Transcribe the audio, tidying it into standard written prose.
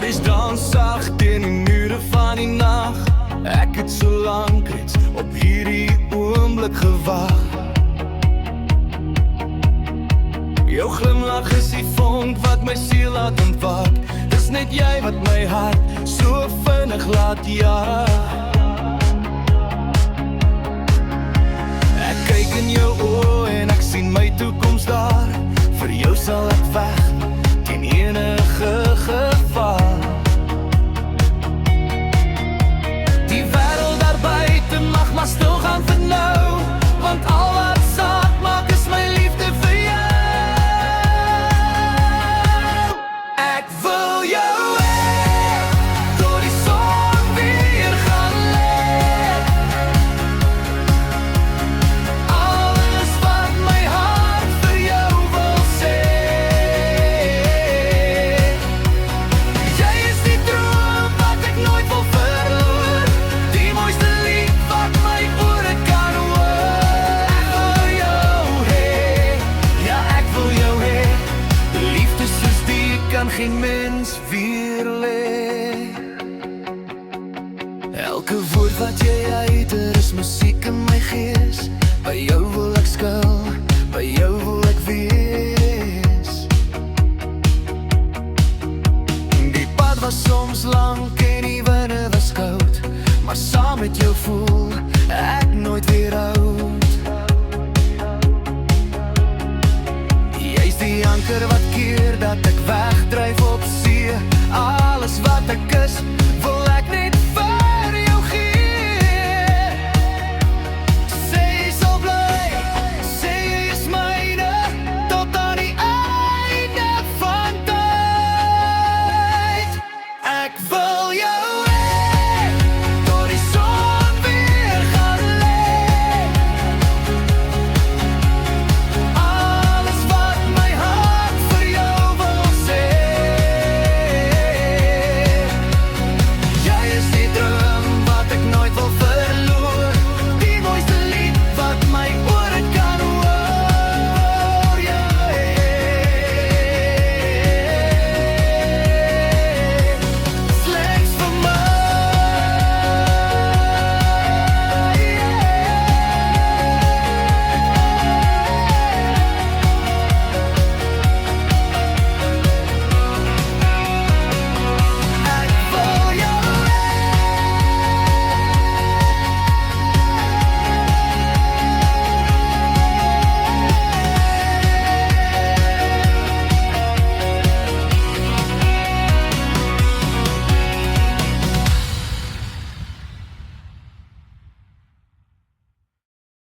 Skadu's dans sag teen die mure van die nag. Ek het so lank reeds op hierdie oomblik gewag. Jou glimlach is die vonk wat my siel laat ontwaak. Dis net jy wat my hart so vinnig laat jaag. Ek kyk in jou oë en ek sien my toekoms daar. Vir jou sal ek veg teen enige gevaar. Die wêreld daar buite mag maar stil gaan vir nou, want al wat saak maak is my liefde vir jou. Ek wil jou hê, tot die son weer gaan lê. Alles wat my hart vir jou wil sê. Jy is die droom wat ek nooit wil verloor, die mooiste lied wat my ore kan hoor. Ek wil jou hê, ja ek wil jou hê. Liefde soos die kan geen mens weerlê. Elke woord wat jy uiter is musiek.